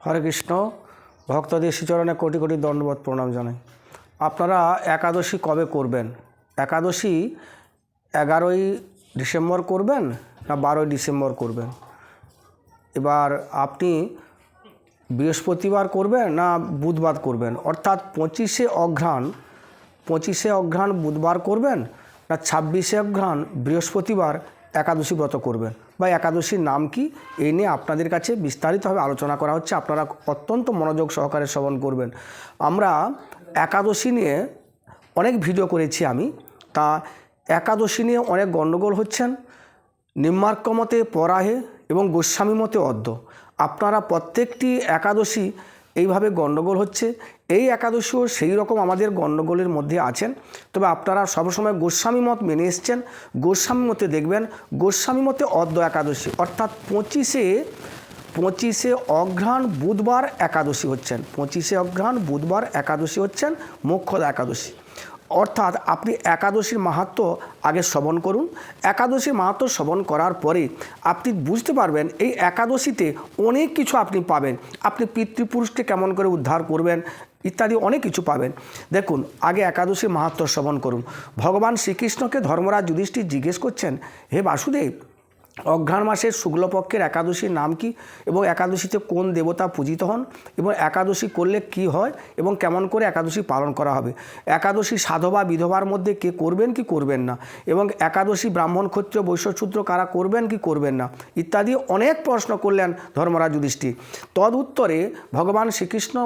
হরে কৃষ্ণ। ভক্তদের শ্রীচরণে কোটি কোটি দণ্ডবত প্রণাম জানাই। আপনারা একাদশী কবে করবেন? একাদশী 11ই ডিসেম্বর করবেন না 12ই ডিসেম্বর করবেন? এবার আপনি বৃহস্পতিবার করবেন না বুধবার করবেন? অর্থাৎ 25শে অঘ্রাণ বুধবার করবেন না 26শে অঘ্রাণ বৃহস্পতিবার একাদশী ব্রত করবেন, বা একাদশীর নাম কি, এই নিয়ে আপনাদের কাছে বিস্তারিতভাবে আলোচনা করা হচ্ছে। আপনারা অত্যন্ত মনোযোগ সহকারে শ্রবণ করবেন। আমরা একাদশী নিয়ে অনেক ভিডিও করেছি আমি, তা একাদশী নিয়ে অনেক গণ্ডগোল হচ্ছেন। নিম্নার্ক মতে পরাহে এবং গোস্বামী মতে অদ্য। আপনারা প্রত্যেকটি একাদশী এইভাবে গণ্ডগোল হচ্ছে। এই একাদশীও সেই রকম আমাদের গণ্ডগোলের মধ্যে আছেন, তবে আপনারা সবসময় গোস্বামী মত মেনে এসছেন। গোস্বামী মতে দেখবেন, গোস্বামী মতে অদ্য একাদশী অর্থাৎ 25শে অঘ্রাণ বুধবার একাদশী হচ্ছেন। 25শে অঘ্রাণ বুধবার একাদশী হচ্ছেন মোক্ষদা একাদশী। অর্থাৎ আপনি একাদশীর মাহাত্ম্য আগে শ্রবণ করুন। একাদশীর মাহাত্ম্য শ্রবণ করার পরে আপনি বুঝতে পারবেন এই একাদশীতে অনেক কিছু আপনি পাবেন। আপনি পিতৃপুরুষকে কেমন করে উদ্ধার করবেন ইত্যাদি অনেক কিছু পাবেন। দেখুন, আগে একাদশীর মাহাত্ম্য শ্রবণ করুন। ভগবান শ্রীকৃষ্ণকে ধর্মরাজ যুধিষ্ঠির জিজ্ঞেস করছেন, হে বাসুদেব, অঘ্রাণ মাসের শুক্লপক্ষের একাদশীর নাম কি, এবং একাদশীতে কোন দেবতা পূজিত হন, এবং একাদশী করলে কি হয়, এবং কেমন করে একাদশী পালন করা হবে, একাদশী সাধবা বিধবার মধ্যে কে করবেন কি করবেন না, এবং একাদশী ব্রাহ্মণ ক্ষত্রিয় বৈশ্য শূদ্র কারা করবেন কি করবেন না ইত্যাদি অনেক প্রশ্ন করলেন ধর্মরাজ যুধিষ্ঠির। তদ উত্তরে ভগবান শ্রীকৃষ্ণ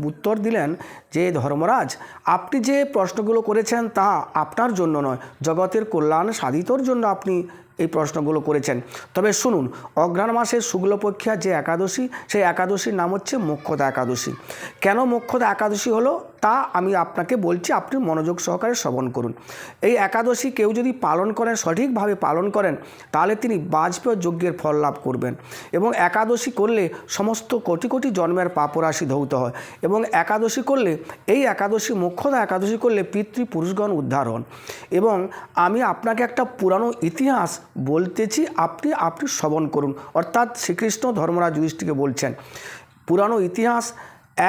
উত্তর দিলেন যে, ধর্মরাজ, আপনি যে প্রশ্নগুলো করেছেন তা আপনার জন্য নয়, জগতের কল্যাণ সাধিতর জন্য আপনি এই প্রশ্নগুলো করেছেন। তবে শুনুন, অঘ্রাণ মাসের শুক্লপক্ষিয়া যে একাদশী, সেই একাদশীর নাম হচ্ছে মোক্ষদা একাদশী। কেন মোক্ষদা একাদশী হলো তা আমি আপনাকে বলছি, আপনি মনোযোগ সহকারে শ্রবণ করুন। এই একাদশী কেউ যদি পালন করেন, সঠিকভাবে পালন করেন, তাহলে তিনি বাজপেয় যজ্ঞের ফল লাভ করবেন। এবং একাদশী করলে সমস্ত কোটি কোটি জন্মের পাপরাশি ধৌত হয়। এবং একাদশী করলে, এই একাদশী মোক্ষদা একাদশী করলে পিতৃপুরুষগণ উদ্ধার হন। এবং আমি আপনাকে একটা পুরানো ইতিহাস বলতেছি, আপনি শ্রবণ করুন। অর্থাৎ শ্রীকৃষ্ণ ধর্মরাজ যুধিষ্ঠিরকে বলছেন পুরানো ইতিহাস।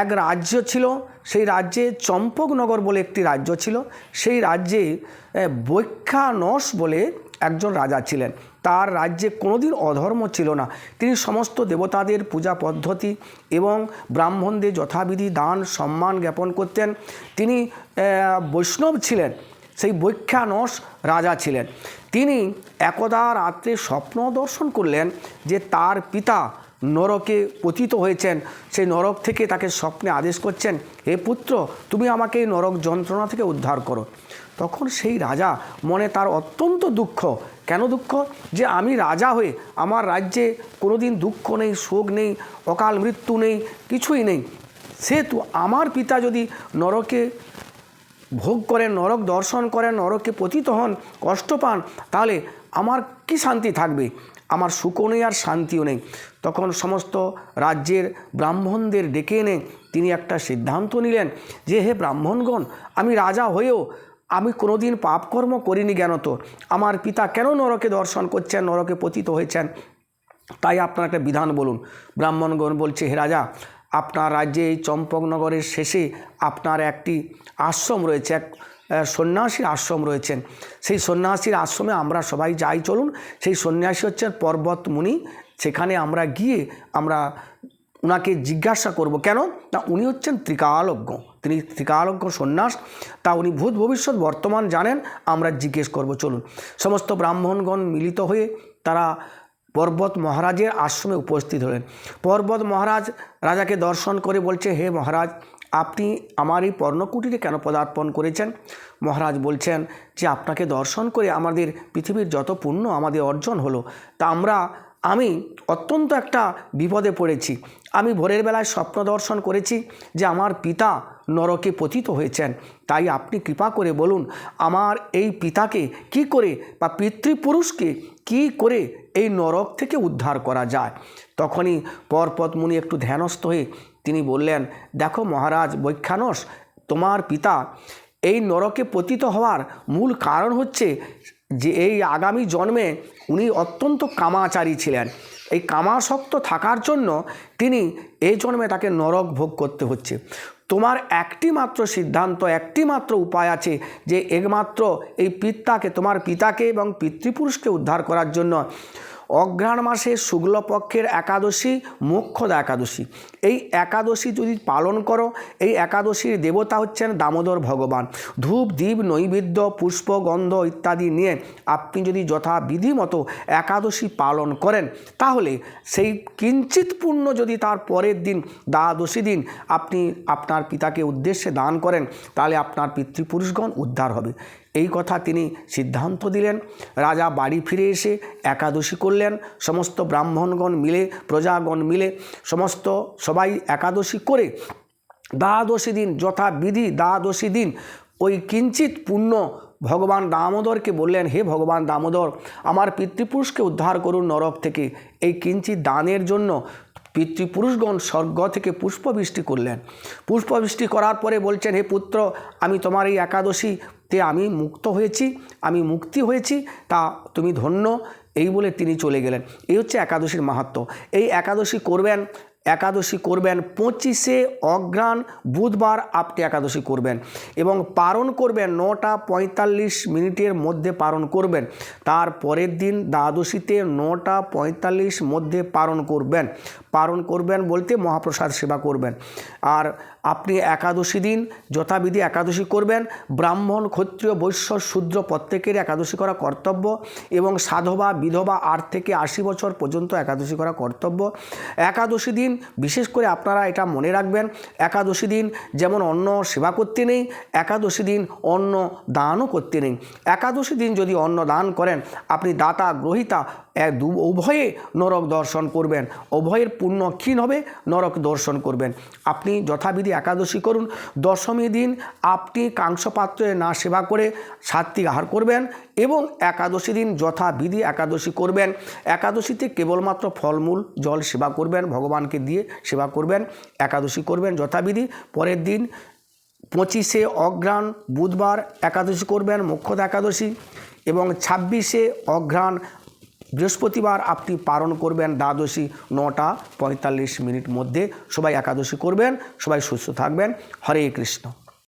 এক রাজ্য ছিল, সেই রাজ্যে চম্পকনগর বলে একটি রাজ্য ছিল। সেই রাজ্যে বৈখ্যানস বলে একজন রাজা ছিলেন। তার রাজ্যে কোনোদিন অধর্ম ছিল না। তিনি সমস্ত দেবতাদের পূজা পদ্ধতি এবং ব্রাহ্মণদের যথাবিধি দান সম্মান জ্ঞাপন করতেন। তিনি বৈষ্ণব ছিলেন। সেই বৈখ্যানস রাজা ছিলেন। তিনি একদা রাত্রে স্বপ্ন দর্শন করলেন যে তার পিতা নরকে পতিত হয়েছেন। সেই নরক থেকে তাকে স্বপ্নে আদেশ করছেন, হে পুত্র, তুমি আমাকে এই নরক যন্ত্রণা থেকে উদ্ধার করো। তখন সেই রাজা মনে তার অত্যন্ত দুঃখ। কেন দুঃখ? যে আমি রাজা হয়ে আমার রাজ্যে কোনোদিন দুঃখ নেই, শোক নেই, অকাল মৃত্যু নেই, কিছুই নেই। সেহেতু আমার পিতা যদি নরকে ভোগ করেন, নরক দর্শন করেন, নরকে পতিত হন, কষ্ট পান, তাহলে আমার কি শান্তি থাকবে? আমার সুখও নেই আর শান্তিও নেই। তখন সমস্ত রাজ্যের ব্রাহ্মণদের ডেকে এনে তিনি একটা সিদ্ধান্ত নিলেন যে, হে ব্রাহ্মণগণ, আমি রাজা হয়েও আমি কোনোদিন পাপকর্ম করিনি জ্ঞানত। আমার পিতা কেন নরকে দর্শন করছেন, নরকে পতিত হয়েছেন, তাই আপনার একটা বিধান বলুন। ব্রাহ্মণগণ বলছে, হে রাজা, আপনার রাজ্যে এই চম্পকনগরের শেষে আপনার একটি আশ্রম রয়েছে, এক সন্ন্যাসীর আশ্রম রয়েছেন। সেই সন্ন্যাসীর আশ্রমে আমরা সবাই যাই, চলুন। সেই সন্ন্যাসী হচ্ছেন পর্বত মুনি। সেখানে আমরা গিয়ে আমরা ওনাকে জিজ্ঞাসা করব। কেন না, উনি হচ্ছেন ত্রিকালজ্ঞ। তিনি ত্রিকালজ্ঞ সন্ন্যাস, তা উনি ভূত ভবিষ্যৎ বর্তমান জানেন। আমরা জিজ্ঞেস করব, চলুন। সমস্ত ব্রাহ্মণগণ মিলিত হয়ে তারা পর্বত মহারাজের আশ্রমে উপস্থিত হলেন। পর্বত মহারাজ রাজাকে দর্শন করে বলছে, হে মহারাজ, আপনি আমার এই পর্ণকুটিরে কেন পদার্পণ করেছেন? মহারাজ বলছেন যে, আপনাকে দর্শন করে আমাদের পৃথিবীর যত পুণ্য আমাদের অর্জন হলো, তা আমি অত্যন্ত একটা বিপদে পড়েছি। আমি ভোরের বেলায় স্বপ্ন দর্শন করেছি যে আমার পিতা নরকে পতিত হয়েছেন। তাই আপনি কৃপা করে বলুন, আমার এই পিতাকে কি করে, বা পিতৃপুরুষকে কি করে এই নরক থেকে উদ্ধার করা যায়। তখনই পর্বত মুনি একটু ধ্যানস্থ হয়ে তিনি বললেন, দেখো মহারাজ বৈখ্যানস, তোমার পিতা এই নরকে পতিত হওয়ার মূল কারণ হচ্ছে যে এই আগামী জন্মে উনি অত্যন্ত কামাচারী ছিলেন। এই কামাসক্ত থাকার জন্য তিনি এই জন্মে তাকে নরক ভোগ করতে হচ্ছে। তোমার একটি মাত্র সিদ্ধান্ত, একটি মাত্র উপায় আছে যে একমাত্র এই তোমার পিতাকে এবং পিতৃপুরুষকে উদ্ধার করার জন্য অঘ্রাণ মাসের শুক্লপক্ষের একাদশী মোক্ষদা একাদশী, এই একাদশী যদি পালন করো, এই একাদশীর দেবতা হচ্ছেন দামোদর ভগবান। ধূপ দীপ নৈবেদ্য পুষ্প গন্ধ ইত্যাদি নিয়ে আপনি যদি যথাবিধি মতো একাদশী পালন করেন, তাহলে সেই কিঞ্চিত পুণ্য যদি তার পরের দিন দ্বাদশী দিন আপনি আপনার পিতাকে উদ্দেশ্যে দান করেন, তাহলে আপনার পিতৃপুরুষগণ উদ্ধার হবে। এই কথা তিনি সিদ্ধান্ত দিলেন। রাজা বাড়ি ফিরে এসে একাদশী করলেন। সমস্ত ব্রাহ্মণগণ মিলে, প্রজাগণ মিলে সবাই একাদশী করে দ্বাদশী দিন যথাবিধি দ্বাদশী দিন ওই কিঞ্চিত পুণ্য ভগবান দামোদরকে বললেন, হে ভগবান দামোদর, আমার পিতৃপুরুষকে উদ্ধার করুন নরক থেকে। এই কিঞ্চিত দানের জন্য পিতৃপুরুষগণ স্বর্গ থেকে পুষ্পবৃষ্টি করলেন। পুষ্পবৃষ্টি করার পরে বলছেন, হে পুত্র, আমি তোমার এই একাদশীতে আমি মুক্ত হয়েছি, আমি মুক্তি হয়েছি, তা তুমি ধন্য। এই বলে তিনি চলে গেলেন। এই হচ্ছে একাদশীর মাহাত্ম্য। এই একাদশী করবেন 25শে অঘ্রাণ বুধবার আপনি একাদশী করবেন এবং পালন করবেন 9টা 45 মিনিটের মধ্যে পালন করবেন। তার পরের দিন দ্বাদশীতে 9টা 45 মধ্যে পালন করবেন বলতে মহাপ্রসাদ সেবা করবেন। আর আপনি একাদশী দিন যথাবিধি একাদশী করবেন। ব্রাহ্মণ ক্ষত্রিয় বৈশ্য শূদ্র প্রত্যেকের একাদশী করা কর্তব্য এবং সাধবা বিধবা 8 থেকে 80 বছর পর্যন্ত একাদশী করা কর্তব্য। একাদশী দিন বিশেষ করে আপনারা এটা মনে রাখবেন, একাদশী দিন যেমন অন্ন সেবা করতে নেই, একাদশী দিন অন্ন দানও করতে নেই। একাদশী দিন যদি অন্ন দান করেন, আপনি দাতা গ্রহিতা উভয়ে নরক দর্শন করবেন, উভয়ের পুণ্য ক্ষীণ হবে, নরক দর্শন করবেন। আপনি যথাবিধি একাদশী করুন। দশমী দিন আপনি কাংসপাত্রে না সেবা করে সাত্বিক আহার করবেন এবং একাদশী দিন যথাবিধি একাদশী করবেন। একাদশীতে কেবলমাত্র ফলমূল জল সেবা করবেন, ভগবানকে দিয়ে সেবা করবেন, একাদশী করবেন যথাবিধি। পরের দিন 25শে অঘ্রাণ বুধবার একাদশী করবেন, মোক্ষদা একাদশী, এবং 26শে অঘ্রাণ বৃহস্পতিবার আপনি পালন করবেন দ্বাদশী 9টা 45 মিনিট মধ্যে। সবাই একাদশী করবেন, সবাই সুস্থ থাকবেন। হরে কৃষ্ণ।